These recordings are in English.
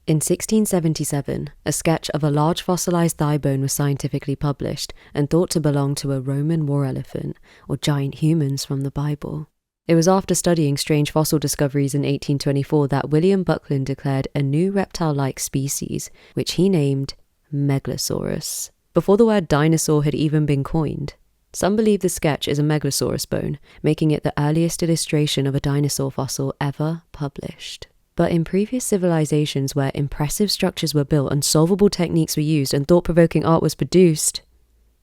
In 1677, a sketch of a large fossilized thigh bone was scientifically published and thought to belong to a Roman war elephant or giant humans from the Bible. It was after studying strange fossil discoveries in 1824 that William Buckland declared a new reptile-like species, which he named Megalosaurus, before the word dinosaur had even been coined. Some believe the sketch is a Megalosaurus bone, making it the earliest illustration of a dinosaur fossil ever published. But in previous civilizations where impressive structures were built, unsolvable techniques were used, and thought-provoking art was produced,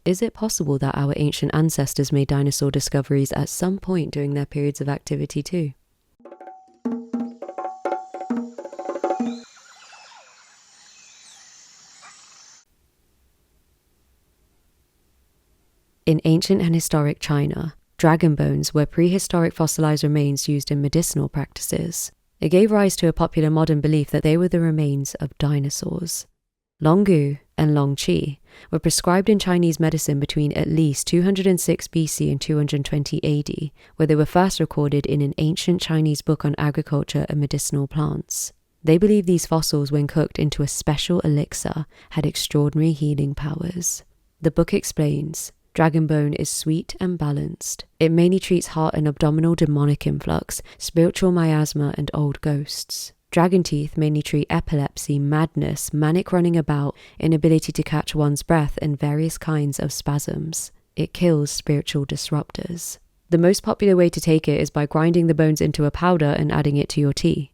is it possible that our ancient ancestors made dinosaur discoveries at some point during their periods of activity too? In ancient and historic China, dragon bones were prehistoric fossilized remains used in medicinal practices. It gave rise to a popular modern belief that they were the remains of dinosaurs. Longu and Longqi were prescribed in Chinese medicine between at least 206 BC and 220 AD, where they were first recorded in an ancient Chinese book on agriculture and medicinal plants. They believed these fossils, when cooked into a special elixir, had extraordinary healing powers. The book explains, dragon bone is sweet and balanced. It mainly treats heart and abdominal demonic influx, spiritual miasma, and old ghosts. Dragon teeth mainly treat epilepsy, madness, manic running about, inability to catch one's breath, and various kinds of spasms. It kills spiritual disruptors. The most popular way to take it is by grinding the bones into a powder and adding it to your tea.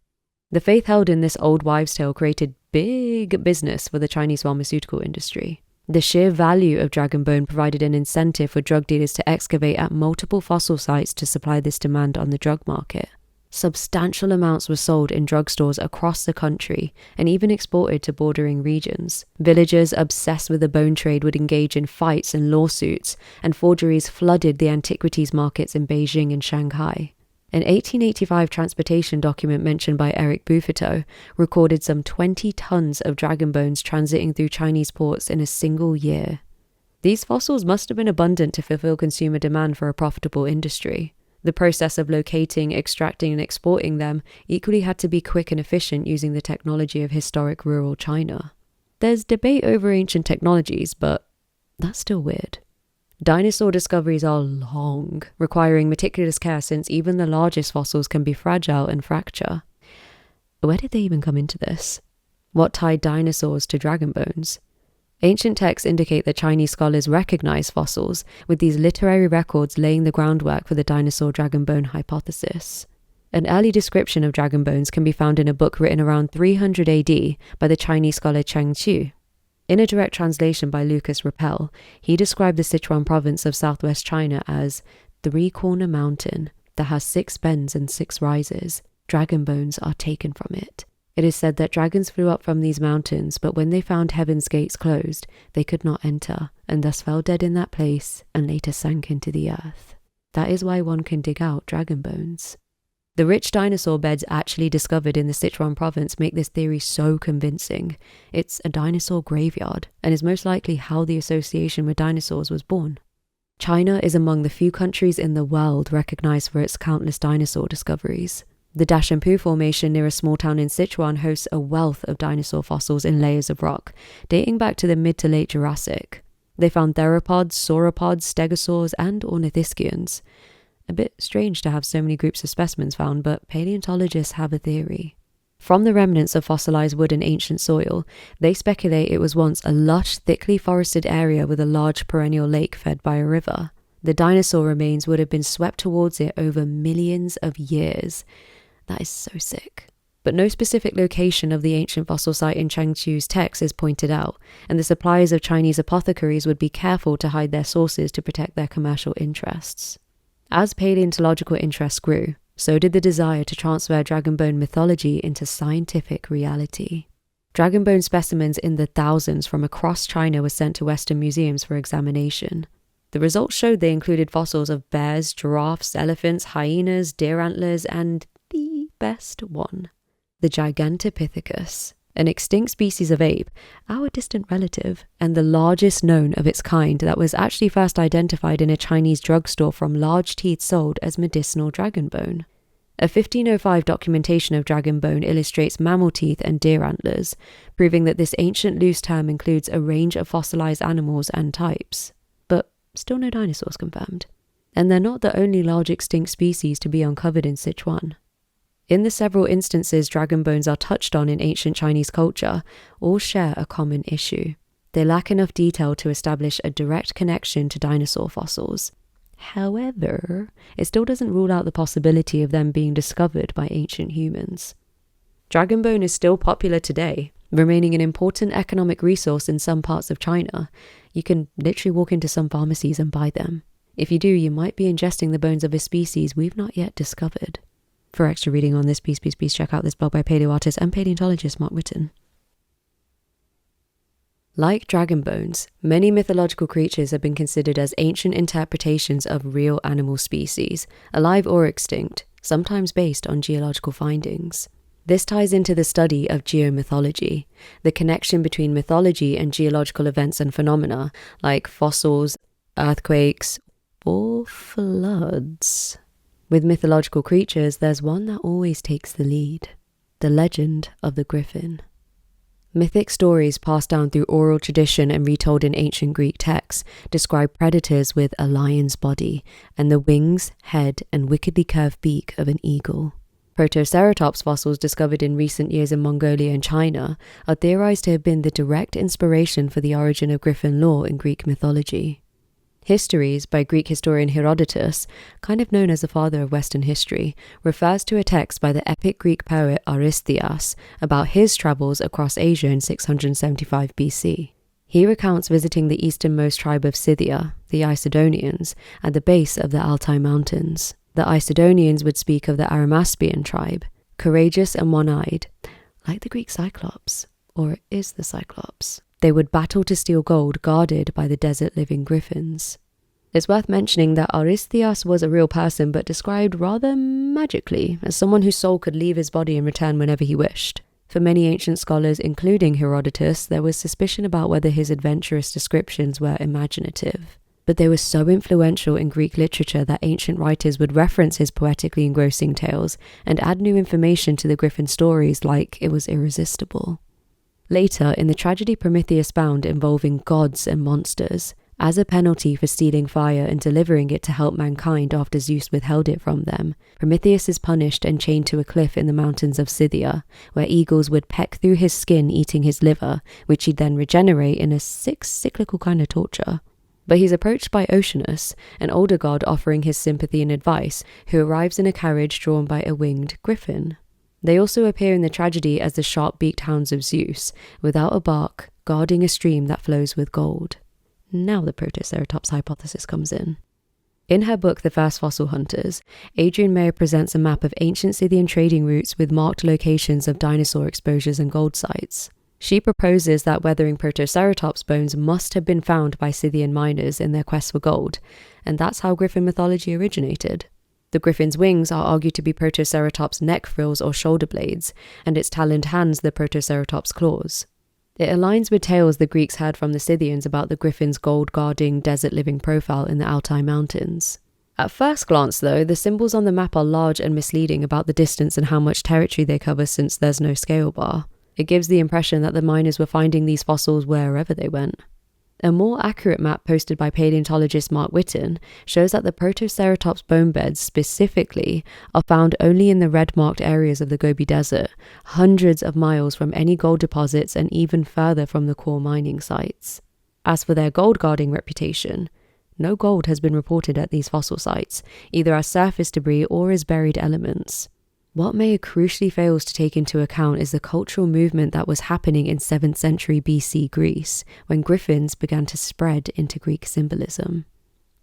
The faith held in this old wives' tale created big business for the Chinese pharmaceutical industry. The sheer value of dragon bone provided an incentive for drug dealers to excavate at multiple fossil sites to supply this demand on the drug market. Substantial amounts were sold in drugstores across the country and even exported to bordering regions. Villagers obsessed with the bone trade would engage in fights and lawsuits, and forgeries flooded the antiquities markets in Beijing and Shanghai. An 1885 transportation document mentioned by Eric Buffeteau recorded some 20 tons of dragon bones transiting through Chinese ports in a single year. These fossils must have been abundant to fulfill consumer demand for a profitable industry. The process of locating, extracting, and exporting them equally had to be quick and efficient using the technology of historic rural China. There's debate over ancient technologies, but that's still weird. Dinosaur discoveries are long, requiring meticulous care since even the largest fossils can be fragile and fracture. Where did they even come into this? What tied dinosaurs to dragon bones? Ancient texts indicate that Chinese scholars recognize fossils, with these literary records laying the groundwork for the dinosaur dragon bone hypothesis. An early description of dragon bones can be found in a book written around 300 AD by the Chinese scholar Cheng Qu. In a direct translation by Lucas Rappel, he described the Sichuan province of southwest China as three-corner mountain that has 6 bends and 6 rises. Dragon bones are taken from it. It is said that dragons flew up from these mountains, but when they found heaven's gates closed, they could not enter, and thus fell dead in that place, and later sank into the earth. That is why one can dig out dragon bones. The rich dinosaur beds actually discovered in the Sichuan province make this theory so convincing. It's a dinosaur graveyard, and is most likely how the association with dinosaurs was born. China is among the few countries in the world recognized for its countless dinosaur discoveries. The Dashenpu Formation near a small town in Sichuan hosts a wealth of dinosaur fossils in layers of rock, dating back to the mid to late Jurassic. They found theropods, sauropods, stegosaurs, and ornithischians. A bit strange to have so many groups of specimens found, but paleontologists have a theory. From the remnants of fossilized wood and ancient soil, they speculate it was once a lush, thickly forested area with a large perennial lake fed by a river. The dinosaur remains would have been swept towards it over millions of years. That is so sick. But no specific location of the ancient fossil site in Cheng Qu's text is pointed out, and the suppliers of Chinese apothecaries would be careful to hide their sources to protect their commercial interests. As paleontological interest grew, so did the desire to transfer dragon bone mythology into scientific reality. Dragon bone specimens in the thousands from across China were sent to Western museums for examination. The results showed they included fossils of bears, giraffes, elephants, hyenas, deer antlers, and the best one, the Gigantopithecus, an extinct species of ape, our distant relative, and the largest known of its kind that was actually first identified in a Chinese drugstore from large teeth sold as medicinal dragon bone. A 1505 documentation of dragon bone illustrates mammal teeth and deer antlers, proving that this ancient loose term includes a range of fossilized animals and types. But still no dinosaurs confirmed. And they're not the only large extinct species to be uncovered in Sichuan. In the several instances dragon bones are touched on in ancient Chinese culture, all share a common issue. They lack enough detail to establish a direct connection to dinosaur fossils. However, it still doesn't rule out the possibility of them being discovered by ancient humans. Dragon bone is still popular today, remaining an important economic resource in some parts of China. You can literally walk into some pharmacies and buy them. If you do, you might be ingesting the bones of a species we've not yet discovered. For extra reading on this piece, check out this blog by paleoartist and paleontologist Mark Whitten. Like dragon bones, many mythological creatures have been considered as ancient interpretations of real animal species, alive or extinct, sometimes based on geological findings. This ties into the study of geomythology, the connection between mythology and geological events and phenomena like fossils, earthquakes, or floods. With mythological creatures, there's one that always takes the lead: the legend of the griffin. Mythic stories passed down through oral tradition and retold in ancient Greek texts describe predators with a lion's body and the wings, head, and wickedly curved beak of an eagle. Protoceratops fossils discovered in recent years in Mongolia and China are theorized to have been the direct inspiration for the origin of griffin lore in Greek mythology. Histories by Greek historian Herodotus, kind of known as the father of Western history, refers to a text by the epic Greek poet Aristeas about his travels across Asia in 675 BC. He recounts visiting the easternmost tribe of Scythia, the Icedonians, at the base of the Altai Mountains. The Icedonians would speak of the Arimaspian tribe, courageous and one-eyed, like the Greek Cyclops, or is the Cyclops. They would battle to steal gold guarded by the desert-living griffins. It's worth mentioning that Aristeas was a real person but described rather magically as someone whose soul could leave his body and return whenever he wished. For many ancient scholars, including Herodotus, there was suspicion about whether his adventurous descriptions were imaginative. But they were so influential in Greek literature that ancient writers would reference his poetically engrossing tales and add new information to the griffin stories like it was irresistible. Later, in the tragedy Prometheus Bound involving gods and monsters, as a penalty for stealing fire and delivering it to help mankind after Zeus withheld it from them, Prometheus is punished and chained to a cliff in the mountains of Scythia, where eagles would peck through his skin eating his liver, which he'd then regenerate in a cyclical kind of torture. But he's approached by Oceanus, an older god offering his sympathy and advice, who arrives in a carriage drawn by a winged griffin. They also appear in the tragedy as the sharp-beaked hounds of Zeus, without a bark, guarding a stream that flows with gold. Now the Protoceratops hypothesis comes in. In her book The First Fossil Hunters, Adrienne Mayer presents a map of ancient Scythian trading routes with marked locations of dinosaur exposures and gold sites. She proposes that weathering Protoceratops bones must have been found by Scythian miners in their quest for gold, and that's how griffin mythology originated. The griffin's wings are argued to be Protoceratops' neck frills or shoulder blades, and its taloned hands the Protoceratops' claws. It aligns with tales the Greeks heard from the Scythians about the griffin's gold-guarding, desert-living profile in the Altai Mountains. At first glance, though, the symbols on the map are large and misleading about the distance and how much territory they cover since there's no scale bar. It gives the impression that the miners were finding these fossils wherever they went. A more accurate map posted by paleontologist Mark Whitten shows that the Protoceratops bone beds specifically are found only in the red-marked areas of the Gobi Desert, hundreds of miles from any gold deposits and even further from the core mining sites. As for their gold-guarding reputation, no gold has been reported at these fossil sites, either as surface debris or as buried elements. What Mayer crucially fails to take into account is the cultural movement that was happening in 7th century BC Greece, when griffins began to spread into Greek symbolism.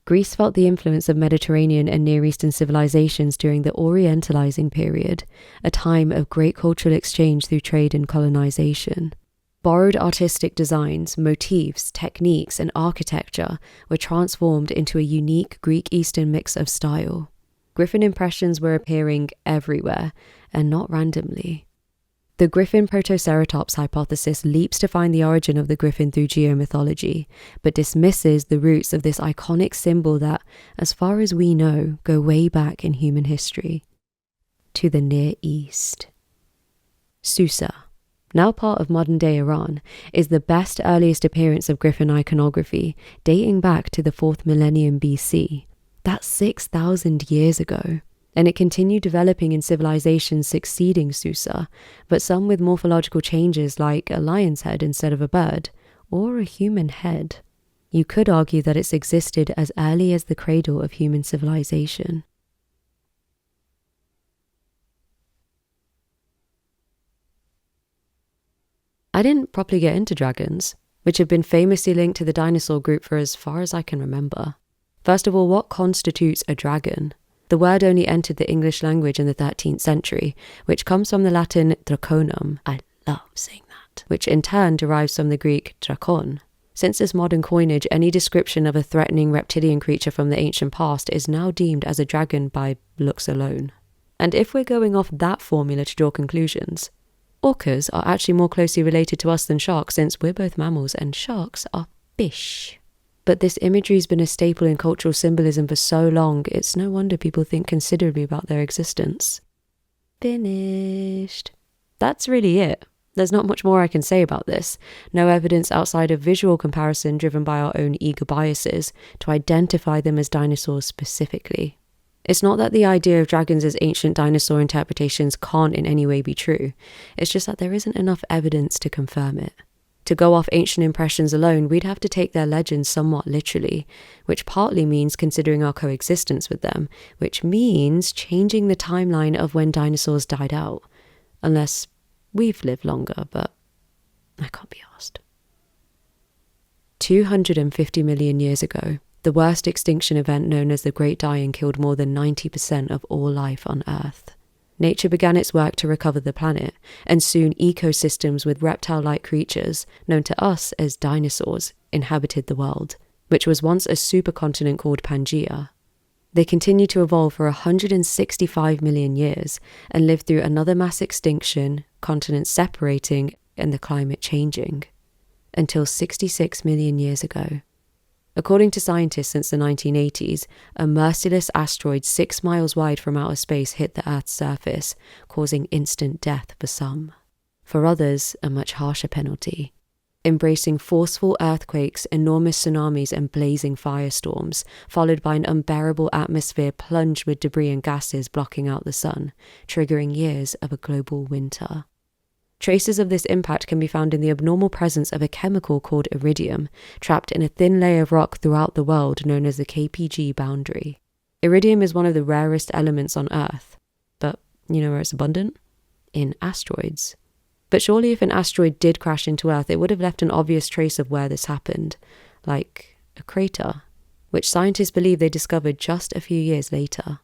Greece felt the influence of Mediterranean and Near Eastern civilizations during the Orientalizing period, a time of great cultural exchange through trade and colonization. Borrowed artistic designs, motifs, techniques, and architecture were transformed into a unique Greek-Eastern mix of style. Griffin impressions were appearing everywhere, and not randomly. The Griffin Protoceratops hypothesis leaps to find the origin of the griffin through geomythology, but dismisses the roots of this iconic symbol that, as far as we know, go way back in human history. to the Near East. Susa, now part of modern-day Iran, is the best earliest appearance of griffin iconography, dating back to the 4th millennium BC. That's 6,000 years ago. And it continued developing in civilizations succeeding Susa, but some with morphological changes like a lion's head instead of a bird, or a human head. You could argue that it's existed as early as the cradle of human civilization. I didn't properly get into dragons, which have been famously linked to the dinosaur group for as far as I can remember. First of all, what constitutes a dragon? The word only entered the English language in the 13th century, which comes from the Latin draconum, I love saying that, which in turn derives from the Greek drakon. Since this modern coinage, any description of a threatening reptilian creature from the ancient past is now deemed as a dragon by looks alone. And if we're going off that formula to draw conclusions, orcas are actually more closely related to us than sharks, since we're both mammals and sharks are fish. But this imagery's been a staple in cultural symbolism for so long, it's no wonder people think considerably about their existence. Finished. That's really it. There's not much more I can say about this. No evidence outside of visual comparison driven by our own eager biases to identify them as dinosaurs specifically. It's not that the idea of dragons as ancient dinosaur interpretations can't in any way be true. It's just that there isn't enough evidence to confirm it. To go off ancient impressions alone, we'd have to take their legends somewhat literally, which partly means considering our coexistence with them, which means changing the timeline of when dinosaurs died out. Unless we've lived longer, but I can't be asked. 250 million years ago, the worst extinction event known as the Great Dying killed more than 90% of all life on Earth. Nature began its work to recover the planet, and soon ecosystems with reptile-like creatures, known to us as dinosaurs, inhabited the world, which was once a supercontinent called Pangaea. They continued to evolve for 165 million years and lived through another mass extinction, continents separating, and the climate changing, until 66 million years ago. According to scientists since the 1980s, a merciless asteroid 6 miles wide from outer space hit the Earth's surface, causing instant death for some. For others, a much harsher penalty, embracing forceful earthquakes, enormous tsunamis and blazing firestorms, followed by an unbearable atmosphere plunged with debris and gases blocking out the sun, triggering years of a global winter. Traces of this impact can be found in the abnormal presence of a chemical called iridium, trapped in a thin layer of rock throughout the world known as the KPG boundary. Iridium is one of the rarest elements on Earth, but you know where it's abundant? In asteroids. But surely if an asteroid did crash into Earth, it would have left an obvious trace of where this happened, like a crater, which scientists believe they discovered just a few years later.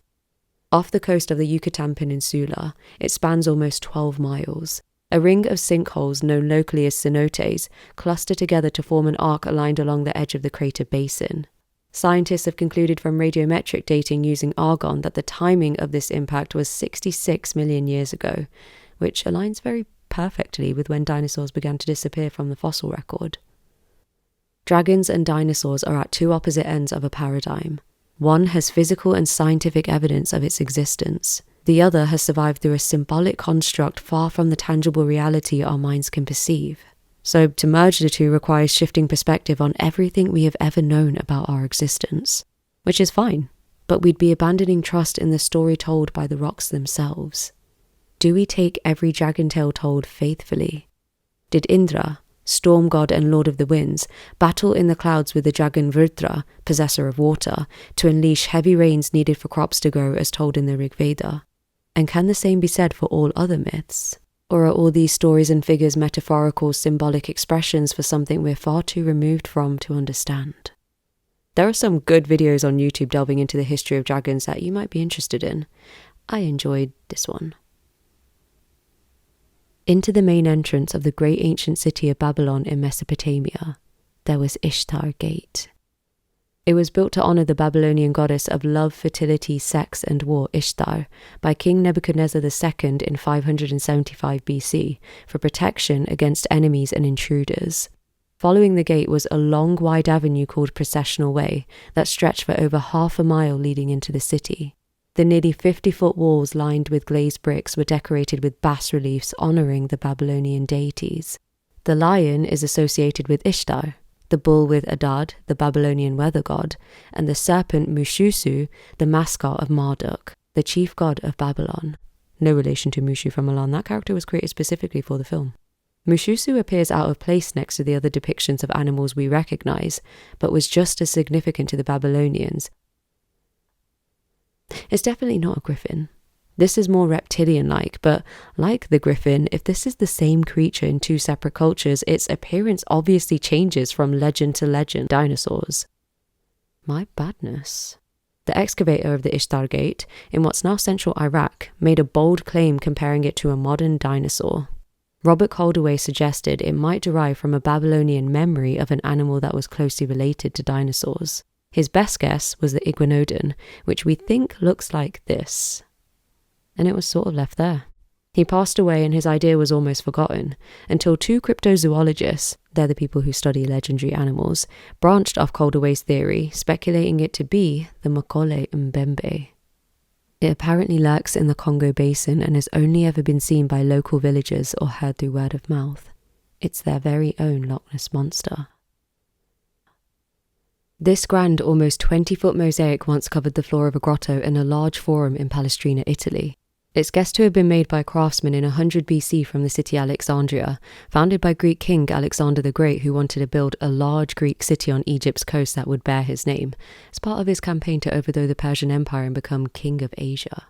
Off the coast of the Yucatan Peninsula, it spans almost 12 miles. A ring of sinkholes, known locally as cenotes, cluster together to form an arc aligned along the edge of the crater basin. Scientists have concluded from radiometric dating using argon that the timing of this impact was 66 million years ago, which aligns very perfectly with when dinosaurs began to disappear from the fossil record. Dragons and dinosaurs are at two opposite ends of a paradigm. One has physical and scientific evidence of its existence. The other has survived through a symbolic construct far from the tangible reality our minds can perceive. So to merge the two requires shifting perspective on everything we have ever known about our existence, which is fine, but we'd be abandoning trust in the story told by the rocks themselves. Do we take every dragon tale told faithfully? Did Indra, storm god and lord of the winds, battle in the clouds with the dragon Vrudra, possessor of water, to unleash heavy rains needed for crops to grow as told in the Rig Veda? And can the same be said for all other myths? Or are all these stories and figures metaphorical, symbolic expressions for something we're far too removed from to understand? There are some good videos on YouTube delving into the history of dragons that you might be interested in. I enjoyed this one. Into the main entrance of the great ancient city of Babylon in Mesopotamia, there was Ishtar Gate. It was built to honor the Babylonian goddess of love, fertility, sex, and war, Ishtar, by King Nebuchadnezzar II in 575 BC for protection against enemies and intruders. Following the gate was a long, wide avenue called Processional Way that stretched for over half a mile leading into the city. The nearly 50-foot walls lined with glazed bricks were decorated with bas-reliefs honouring the Babylonian deities. The lion is associated with Ishtar, the bull with Adad, the Babylonian weather god, and the serpent Mushusu, the mascot of Marduk, the chief god of Babylon. No relation to Mushu from Milan, that character was created specifically for the film. Mushusu appears out of place next to the other depictions of animals we recognise, but was just as significant to the Babylonians. It's definitely not a griffin. This is more reptilian-like, but like the griffin, if this is the same creature in two separate cultures, its appearance obviously changes from legend to legend. Dinosaurs. My badness. The excavator of the Ishtar Gate, in what's now central Iraq, made a bold claim comparing it to a modern dinosaur. Robert Coldaway suggested it might derive from a Babylonian memory of an animal that was closely related to dinosaurs. His best guess was the iguanodon, which we think looks like this. And it was sort of left there. He passed away and his idea was almost forgotten, until two cryptozoologists, they're the people who study legendary animals, branched off Coldaway's theory, speculating it to be the Makole Mbembe. It apparently lurks in the Congo Basin and has only ever been seen by local villagers or heard through word of mouth. It's their very own Loch Ness Monster. This grand, almost 20-foot mosaic once covered the floor of a grotto in a large forum in Palestrina, Italy. It's guessed to have been made by craftsmen in 100 BC from the city Alexandria, founded by Greek king Alexander the Great, who wanted to build a large Greek city on Egypt's coast that would bear his name, as part of his campaign to overthrow the Persian Empire and become king of Asia.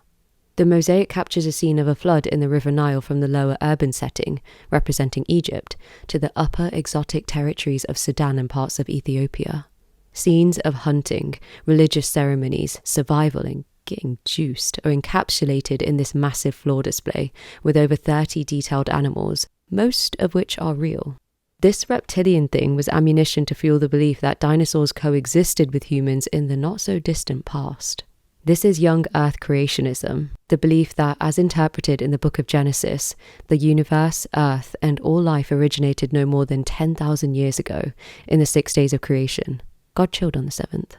The mosaic captures a scene of a flood in the River Nile from the lower urban setting, representing Egypt, to the upper exotic territories of Sudan and parts of Ethiopia. Scenes of hunting, religious ceremonies, survival, and getting juiced are encapsulated in this massive floor display, with over 30 detailed animals, most of which are real. This reptilian thing was ammunition to fuel the belief that dinosaurs coexisted with humans in the not-so-distant past. This is young Earth creationism, the belief that, as interpreted in the Book of Genesis, the universe, Earth, and all life originated no more than 10,000 years ago, in the 6 days of creation. God chilled on the 7th.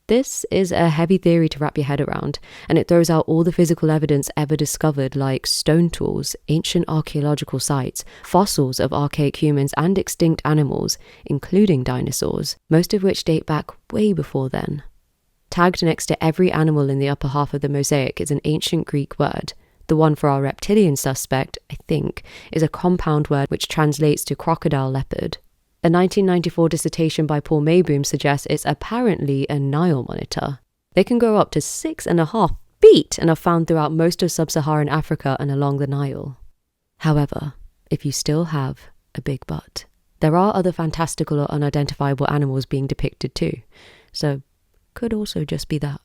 This is a heavy theory to wrap your head around, and it throws out all the physical evidence ever discovered, like stone tools, ancient archaeological sites, fossils of archaic humans and extinct animals, including dinosaurs, most of which date back way before then. Tagged next to every animal in the upper half of the mosaic is an ancient Greek word. The one for our reptilian suspect, I think, is a compound word which translates to crocodile leopard. A 1994 dissertation by Paul Mayboom suggests it's apparently a Nile monitor. They can grow up to 6.5 feet and are found throughout most of sub-Saharan Africa and along the Nile. However, if you still have a big butt, there are other fantastical or unidentifiable animals being depicted too, so could also just be that.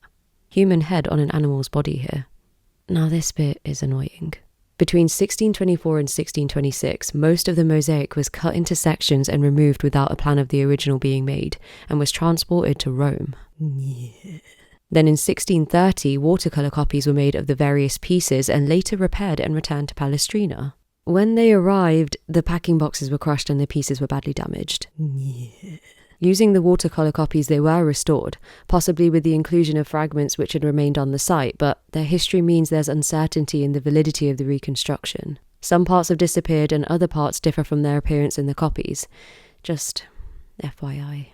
Human head on an animal's body here. Now this bit is annoying. Between 1624 and 1626, most of the mosaic was cut into sections and removed without a plan of the original being made, and was transported to Rome. Yeah. Then in 1630, watercolour copies were made of the various pieces and later repaired and returned to Palestrina. When they arrived, the packing boxes were crushed and the pieces were badly damaged. Yeah. Using the watercolour copies, they were restored, possibly with the inclusion of fragments which had remained on the site, but their history means there's uncertainty in the validity of the reconstruction. Some parts have disappeared and other parts differ from their appearance in the copies. Just FYI.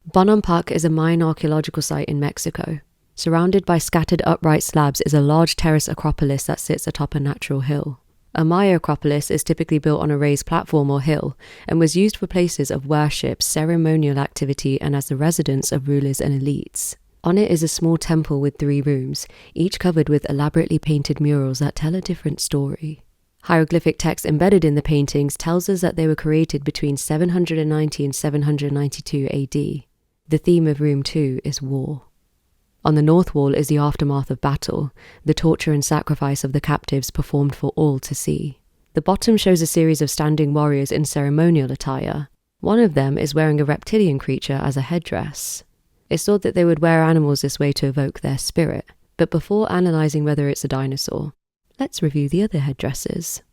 Bonampak is a Mayan archaeological site in Mexico. Surrounded by scattered upright slabs is a large terrace acropolis that sits atop a natural hill. A Maya acropolis is typically built on a raised platform or hill and was used for places of worship, ceremonial activity, and as the residence of rulers and elites. On it is a small temple with 3 rooms, each covered with elaborately painted murals that tell a different story. Hieroglyphic text embedded in the paintings tells us that they were created between 790 and 792 AD. The theme of Room 2 is war. On the north wall is the aftermath of battle, the torture and sacrifice of the captives performed for all to see. The bottom shows a series of standing warriors in ceremonial attire. One of them is wearing a reptilian creature as a headdress. It's thought that they would wear animals this way to evoke their spirit, but before analysing whether it's a dinosaur, let's review the other headdresses.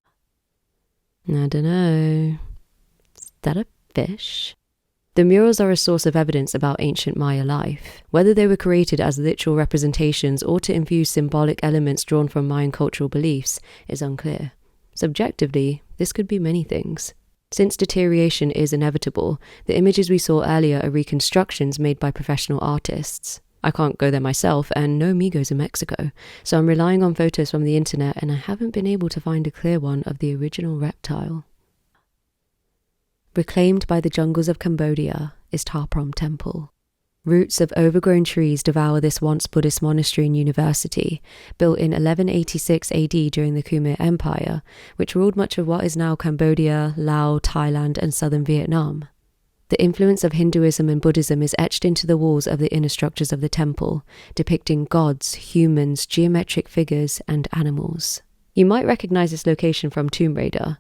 I don't know. Is that a fish? The murals are a source of evidence about ancient Maya life. Whether they were created as literal representations or to infuse symbolic elements drawn from Mayan cultural beliefs is unclear. Subjectively, this could be many things. Since deterioration is inevitable, the images we saw earlier are reconstructions made by professional artists. I can't go there myself, and no Migos in Mexico, so I'm relying on photos from the internet, and I haven't been able to find a clear one of the original reptile. Reclaimed by the jungles of Cambodia is Ta Prohm Temple. Roots of overgrown trees devour this once Buddhist monastery and university, built in 1186 AD during the Khmer Empire, which ruled much of what is now Cambodia, Laos, Thailand, and southern Vietnam. The influence of Hinduism and Buddhism is etched into the walls of the inner structures of the temple, depicting gods, humans, geometric figures, and animals. You might recognize this location from Tomb Raider,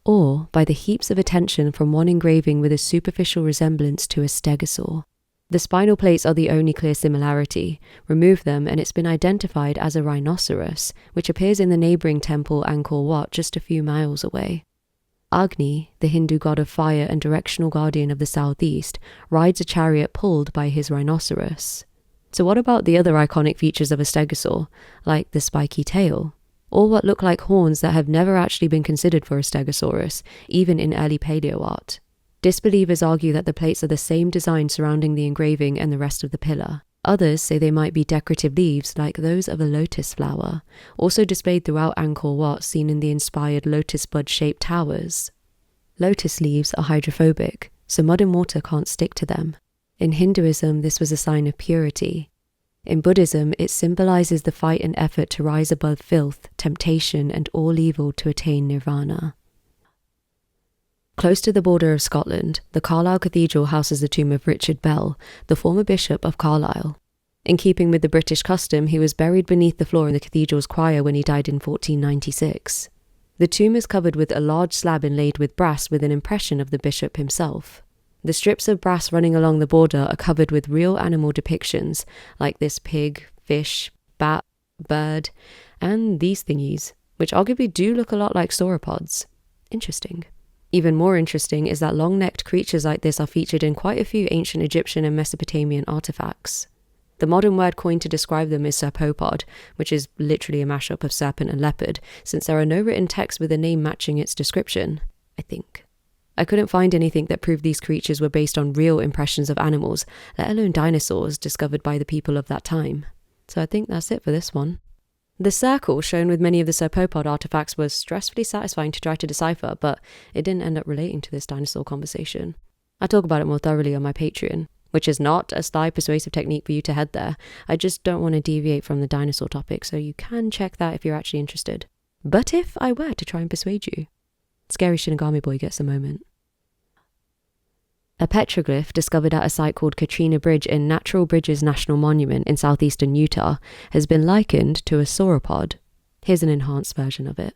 or by the heaps of attention from one engraving with a superficial resemblance to a stegosaur. The spinal plates are the only clear similarity. Remove them and it's been identified as a rhinoceros, which appears in the neighbouring temple Angkor Wat just a few miles away. Agni, the Hindu god of fire and directional guardian of the southeast, rides a chariot pulled by his rhinoceros. So what about the other iconic features of a stegosaur, like the spiky tail? Or what look like horns that have never actually been considered for a stegosaurus, even in early paleo art. Disbelievers argue that the plates are the same design surrounding the engraving and the rest of the pillar. Others say they might be decorative leaves like those of a lotus flower, also displayed throughout Angkor Wat, seen in the inspired lotus bud-shaped towers. Lotus leaves are hydrophobic, so mud and water can't stick to them. In Hinduism, this was a sign of purity. In Buddhism, it symbolizes the fight and effort to rise above filth, temptation, and all evil to attain nirvana. Close to the border of Scotland, the Carlisle Cathedral houses the tomb of Richard Bell, the former Bishop of Carlisle. In keeping with the British custom, he was buried beneath the floor in the cathedral's choir when he died in 1496. The tomb is covered with a large slab inlaid with brass with an impression of the bishop himself. The strips of brass running along the border are covered with real animal depictions, like this pig, fish, bat, bird, and these thingies, which arguably do look a lot like sauropods. Interesting. Even more interesting is that long-necked creatures like this are featured in quite a few ancient Egyptian and Mesopotamian artifacts. The modern word coined to describe them is serpopod, which is literally a mashup of serpent and leopard, since there are no written texts with a name matching its description, I think. I couldn't find anything that proved these creatures were based on real impressions of animals, let alone dinosaurs discovered by the people of that time. So I think that's it for this one. The circle shown with many of the serpopod artifacts was stressfully satisfying to try to decipher, but it didn't end up relating to this dinosaur conversation. I talk about it more thoroughly on my Patreon, which is not a sly persuasive technique for you to head there. I just don't want to deviate from the dinosaur topic, so you can check that if you're actually interested. But if I were to try and persuade you, Scary Shinigami Boy gets a moment. A petroglyph discovered at a site called Katrina Bridge in Natural Bridges National Monument in southeastern Utah has been likened to a sauropod. Here's an enhanced version of it.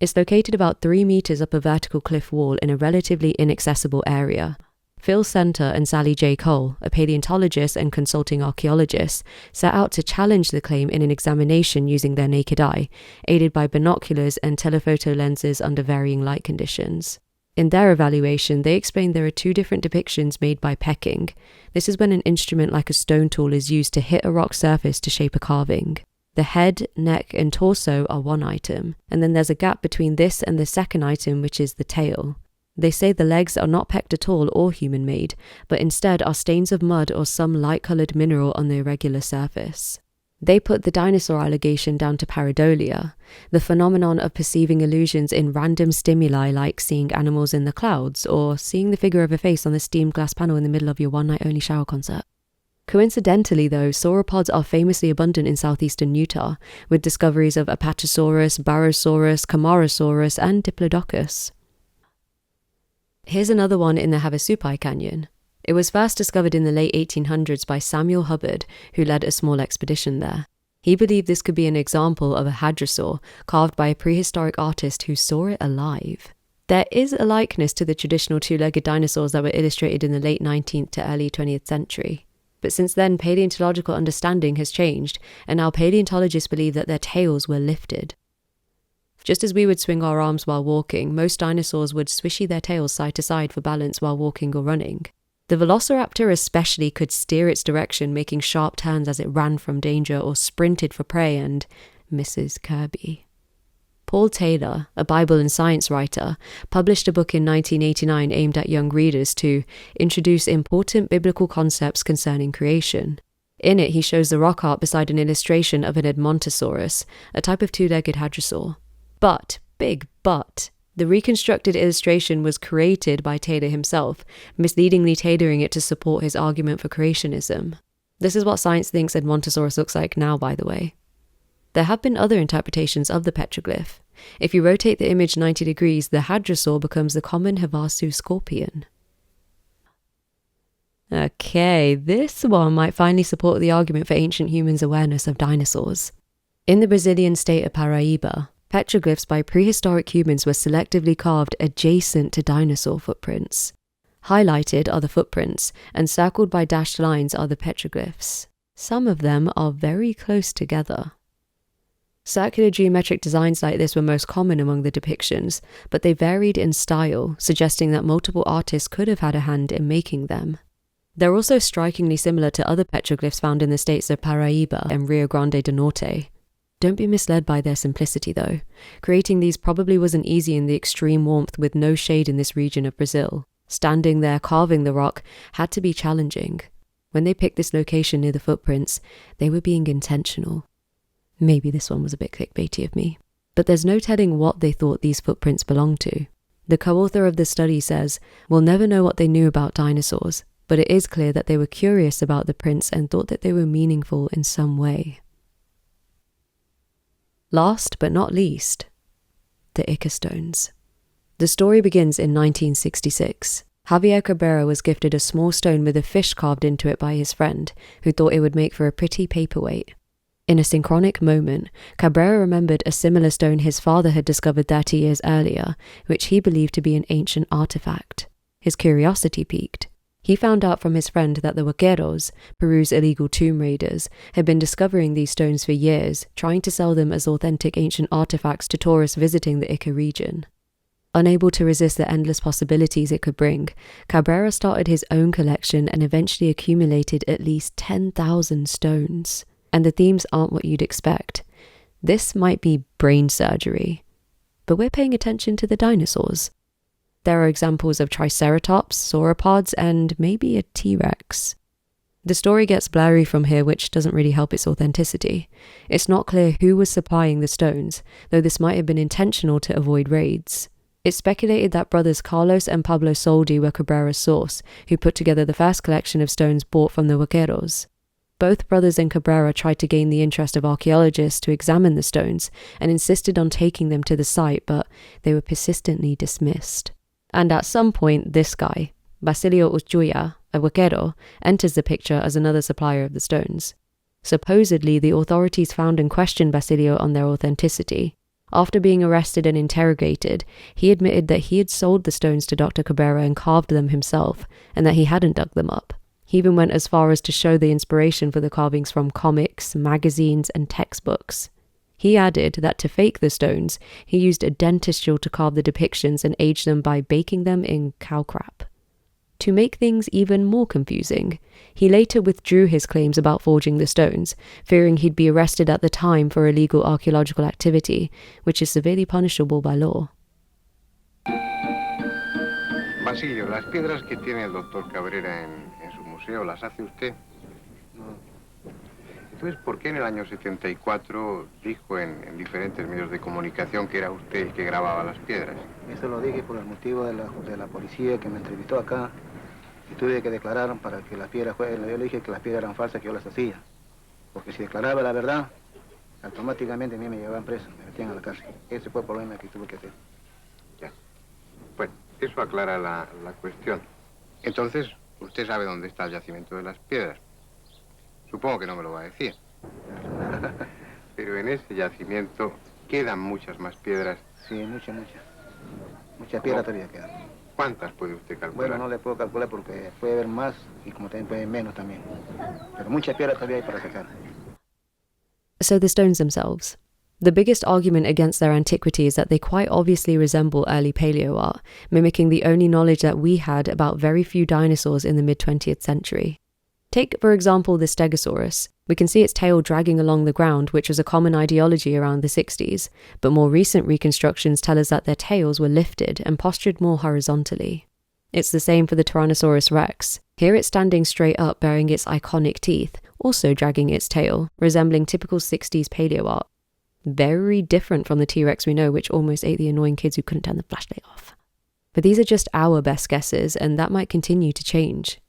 It's located about 3 meters up a vertical cliff wall in a relatively inaccessible area. Phil Center and Sally J. Cole, a paleontologist and consulting archaeologist, set out to challenge the claim in an examination using their naked eye, aided by binoculars and telephoto lenses under varying light conditions. In their evaluation, they explained there are 2 different depictions made by pecking. This is when an instrument like a stone tool is used to hit a rock surface to shape a carving. The head, neck, and torso are one item, and then there's a gap between this and the second item, which is the tail. They say the legs are not pecked at all or human-made, but instead are stains of mud or some light-coloured mineral on the irregular surface. They put the dinosaur allegation down to pareidolia, the phenomenon of perceiving illusions in random stimuli like seeing animals in the clouds or seeing the figure of a face on the steamed glass panel in the middle of your one-night-only shower concert. Coincidentally though, sauropods are famously abundant in southeastern Utah, with discoveries of Apatosaurus, Barosaurus, Camarasaurus, and Diplodocus. Here's another one in the Havasupai Canyon. It was first discovered in the late 1800s by Samuel Hubbard, who led a small expedition there. He believed this could be an example of a hadrosaur carved by a prehistoric artist who saw it alive. There is a likeness to the traditional 2-legged dinosaurs that were illustrated in the late 19th to early 20th century. But since then, paleontological understanding has changed, and now paleontologists believe that their tails were lifted. Just as we would swing our arms while walking, most dinosaurs would swishy their tails side to side for balance while walking or running. The velociraptor especially could steer its direction, making sharp turns as it ran from danger or sprinted for prey, and Mrs. Kirby. Paul Taylor, a Bible and science writer, published a book in 1989 aimed at young readers to introduce important biblical concepts concerning creation. In it, he shows the rock art beside an illustration of an Edmontosaurus, a type of two-legged hadrosaur. But, big but, the reconstructed illustration was created by Taylor himself, misleadingly tailoring it to support his argument for creationism. This is what science thinks Edmontosaurus looks like now, by the way. There have been other interpretations of the petroglyph. If you rotate the image 90 degrees, the hadrosaur becomes the common Havasu scorpion. Okay, this one might finally support the argument for ancient humans' awareness of dinosaurs. In the Brazilian state of Paraíba, petroglyphs by prehistoric humans were selectively carved adjacent to dinosaur footprints. Highlighted are the footprints, and circled by dashed lines are the petroglyphs. Some of them are very close together. Circular geometric designs like this were most common among the depictions, but they varied in style, suggesting that multiple artists could have had a hand in making them. They're also strikingly similar to other petroglyphs found in the states of Paraíba and Rio Grande do Norte. Don't be misled by their simplicity though. Creating these probably wasn't easy in the extreme warmth with no shade in this region of Brazil. Standing there carving the rock had to be challenging. When they picked this location near the footprints, they were being intentional. Maybe this one was a bit clickbaity of me. But there's no telling what they thought these footprints belonged to. The co-author of the study says, "We'll never know what they knew about dinosaurs, but it is clear that they were curious about the prints and thought that they were meaningful in some way." Last but not least, the Ica Stones. The story begins in 1966. Javier Cabrera was gifted a small stone with a fish carved into it by his friend, who thought it would make for a pretty paperweight. In a synchronic moment, Cabrera remembered a similar stone his father had discovered 30 years earlier, which he believed to be an ancient artifact. His curiosity piqued. He found out from his friend that the vaqueros, Peru's illegal tomb raiders, had been discovering these stones for years, trying to sell them as authentic ancient artifacts to tourists visiting the Ica region. Unable to resist the endless possibilities it could bring, Cabrera started his own collection and eventually accumulated at least 10,000 stones. And the themes aren't what you'd expect. This might be brain surgery. But we're paying attention to the dinosaurs. There are examples of triceratops, sauropods, and maybe a T-Rex. The story gets blurry from here, which doesn't really help its authenticity. It's not clear who was supplying the stones, though this might have been intentional to avoid raids. It's speculated that brothers Carlos and Pablo Soldi were Cabrera's source, who put together the first collection of stones bought from the vaqueros. Both brothers and Cabrera tried to gain the interest of archaeologists to examine the stones and insisted on taking them to the site, but they were persistently dismissed. And at some point, this guy, Basilio Uchuya, a vaquero, enters the picture as another supplier of the stones. Supposedly, the authorities found and questioned Basilio on their authenticity. After being arrested and interrogated, he admitted that he had sold the stones to Dr. Cabrera and carved them himself, and that he hadn't dug them up. He even went as far as to show the inspiration for the carvings from comics, magazines, and textbooks. He added that to fake the stones, he used a dentist drill to carve the depictions and age them by baking them in cow crap. To make things even more confusing, he later withdrew his claims about forging the stones, fearing he'd be arrested at the time for illegal archaeological activity, which is severely punishable by law. Basilio, las piedras que tiene el doctor Cabrera en su museo, ¿las hace usted? No. Entonces, ¿por qué en el año 74 dijo en diferentes medios de comunicación que era usted el que grababa las piedras? Eso lo dije por el motivo de la policía que me entrevistó acá y tuve que declarar para que las piedras fueran. Yo le dije que las piedras eran falsas, que yo las hacía. Porque si declaraba la verdad, automáticamente a mí me llevaban preso, me metían a la cárcel. Ese fue el problema que tuve que hacer. Ya. Bueno, eso aclara la cuestión. Entonces, usted sabe dónde está el yacimiento de las piedras. Supongo que no me lo va a decir. Pero en ese yacimiento quedan muchas más piedras. Sí, muchas. Muchas piedras todavía quedan. ¿Cuántas puede usted calcular? Bueno, no le puedo calcular porque puede haber más y como también puede haber menos también. Pero muchas piedras todavía hay para sacar. So the stones themselves. The biggest argument against their antiquity is that they quite obviously resemble early paleo art, mimicking the only knowledge that we had about very few dinosaurs in the mid-20th century. Take, for example, the Stegosaurus. We can see its tail dragging along the ground, which was a common ideology around the 60s, but more recent reconstructions tell us that their tails were lifted and postured more horizontally. It's the same for the Tyrannosaurus rex. Here it's standing straight up, bearing its iconic teeth, also dragging its tail, resembling typical 60s paleo art. Very different from the T-Rex we know, which almost ate the annoying kids who couldn't turn the flashlight off. But these are just our best guesses, and that might continue to change.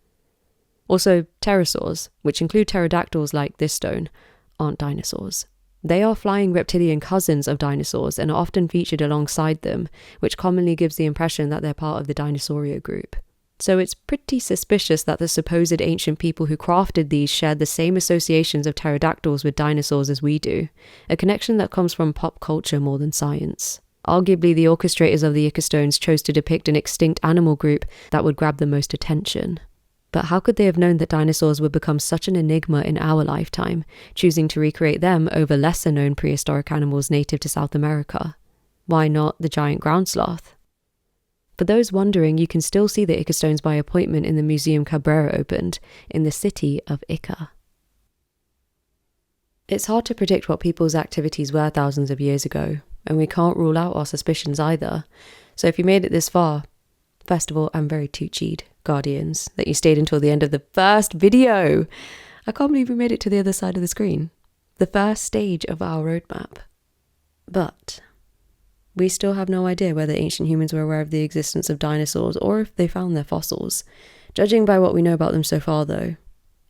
Also, pterosaurs, which include pterodactyls like this stone, aren't dinosaurs. They are flying reptilian cousins of dinosaurs and are often featured alongside them, which commonly gives the impression that they're part of the Dinosauria group. So it's pretty suspicious that the supposed ancient people who crafted these shared the same associations of pterodactyls with dinosaurs as we do, a connection that comes from pop culture more than science. Arguably, the orchestrators of the Ica Stones chose to depict an extinct animal group that would grab the most attention. But how could they have known that dinosaurs would become such an enigma in our lifetime, choosing to recreate them over lesser-known prehistoric animals native to South America? Why not the giant ground sloth? For those wondering, you can still see the Ica Stones by appointment in the museum Cabrera opened, in the city of Ica. It's hard to predict what people's activities were thousands of years ago, and we can't rule out our suspicions either. So if you made it this far, first of all, I'm very tuccied, Guardianz, that you stayed until the end of the first video. I can't believe we made it to the other side of the screen. The first stage of our roadmap. But we still have no idea whether ancient humans were aware of the existence of dinosaurs or if they found their fossils. Judging by what we know about them so far, though,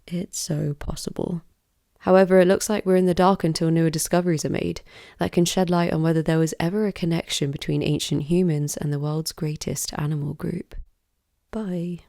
it's so possible. However, it looks like we're in the dark until newer discoveries are made that can shed light on whether there was ever a connection between ancient humans and the world's greatest animal group. Bye.